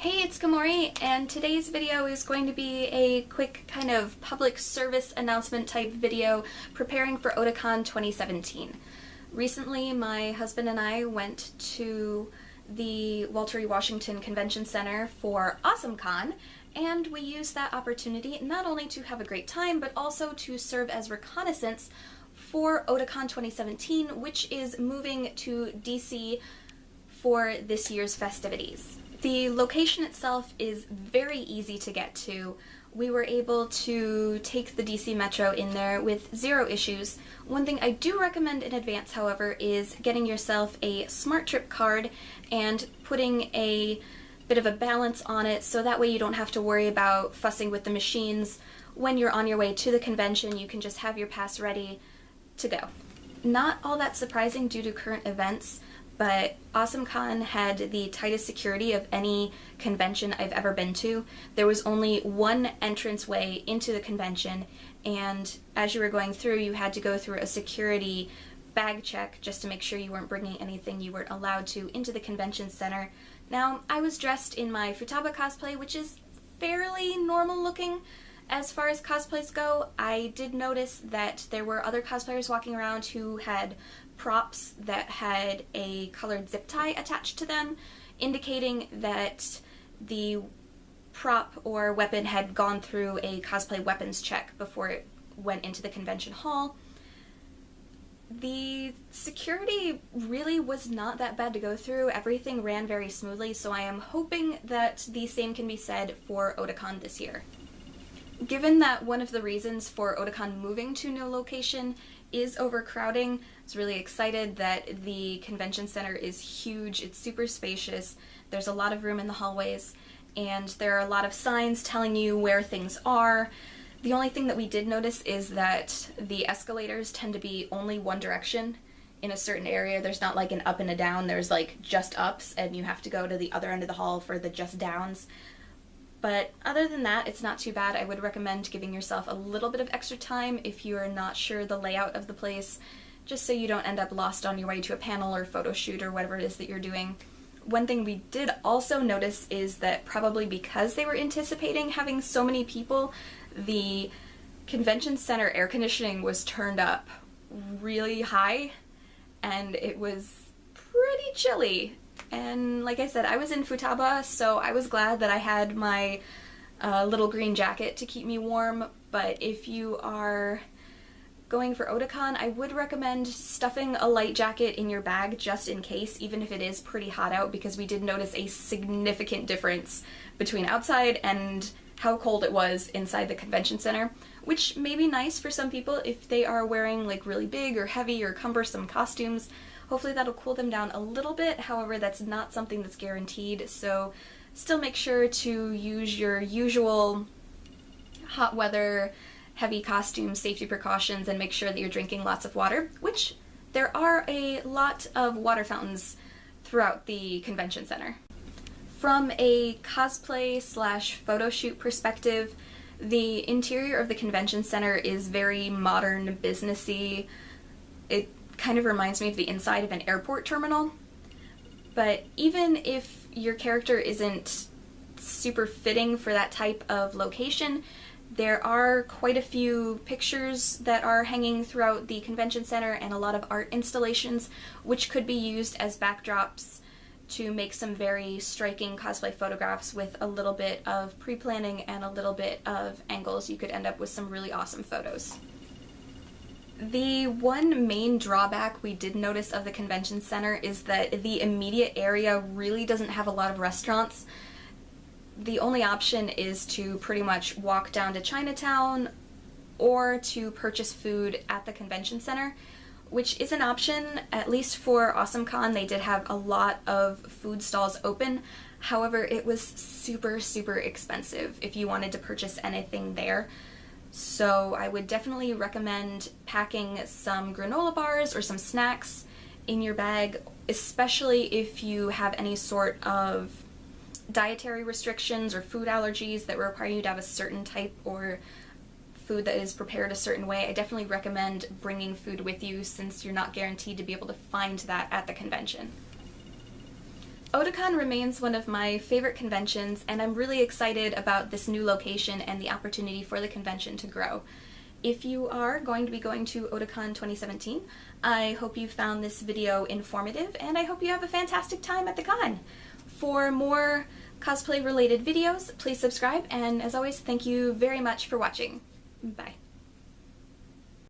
Hey, it's Gamori, and today's video is going to be a quick kind of public service announcement type video preparing for Otakon 2017. Recently, my husband and I went to the Walter E. Washington Convention Center for AwesomeCon, and we used that opportunity not only to have a great time, but also to serve as reconnaissance for Otakon 2017, which is moving to DC for this year's festivities. The location itself is very easy to get to. We were able to take the DC Metro in there with zero issues. One thing I do recommend in advance, however, is getting yourself a Smart Trip card and putting a bit of a balance on it so that way you don't have to worry about fussing with the machines. When you're on your way to the convention, you can just have your pass ready to go. Not all that surprising due to current events, but AwesomeCon had the tightest security of any convention I've ever been to. There was only one entranceway into the convention, and as you were going through, you had to go through a security bag check just to make sure you weren't bringing anything you weren't allowed to into the convention center. Now, I was dressed in my Futaba cosplay, which is fairly normal looking as far as cosplays go. I did notice that there were other cosplayers walking around who had props that had a colored zip tie attached to them, indicating that the prop or weapon had gone through a cosplay weapons check before it went into the convention hall. The security really was not that bad to go through. Everything ran very smoothly, so I am hoping that the same can be said for Otakon this year. Given that one of the reasons for Otakon moving to a new location is overcrowding, I was really excited that the convention center is huge, it's super spacious, there's a lot of room in the hallways, and there are a lot of signs telling you where things are. The only thing that we did notice is that the escalators tend to be only one direction in a certain area. There's not like an up and a down, there's like just ups, and you have to go to the other end of the hall for the just downs. But other than that, it's not too bad. I would recommend giving yourself a little bit of extra time if you are not sure the layout of the place, just so you don't end up lost on your way to a panel or photo shoot or whatever it is that you're doing. One thing we did also notice is that probably because they were anticipating having so many people, the convention center air conditioning was turned up really high, and it was pretty chilly. And like I said, I was in Futaba, so I was glad that I had my little green jacket to keep me warm, but if you are going for Otakon, I would recommend stuffing a light jacket in your bag just in case, even if it is pretty hot out, because we did notice a significant difference between outside and how cold it was inside the convention center, which may be nice for some people if they are wearing like really big or heavy or cumbersome costumes. Hopefully that'll cool them down a little bit, however that's not something that's guaranteed, so still make sure to use your usual hot weather, heavy costume safety precautions and make sure that you're drinking lots of water, which there are a lot of water fountains throughout the convention center. From a cosplay slash photo shoot perspective, the interior of the convention center is very modern, businessy. It kind of reminds me of the inside of an airport terminal, but even if your character isn't super fitting for that type of location, there are quite a few pictures that are hanging throughout the convention center and a lot of art installations which could be used as backdrops to make some very striking cosplay photographs. With a little bit of pre-planning and a little bit of angles, you could end up with some really awesome photos. The one main drawback we did notice of the convention center is that the immediate area really doesn't have a lot of restaurants. The only option is to pretty much walk down to Chinatown or to purchase food at the convention center, which is an option. At least for AwesomeCon, they did have a lot of food stalls open. However, it was super, super expensive if you wanted to purchase anything there. So I would definitely recommend packing some granola bars or some snacks in your bag, especially if you have any sort of dietary restrictions or food allergies that require you to have a certain type or food that is prepared a certain way. I definitely recommend bringing food with you since you're not guaranteed to be able to find that at the convention. Otakon remains one of my favorite conventions, and I'm really excited about this new location and the opportunity for the convention to grow. If you are going to be going to Otakon 2017, I hope you found this video informative, and I hope you have a fantastic time at the con. For more cosplay related videos, please subscribe, and as always, thank you very much for watching. Bye.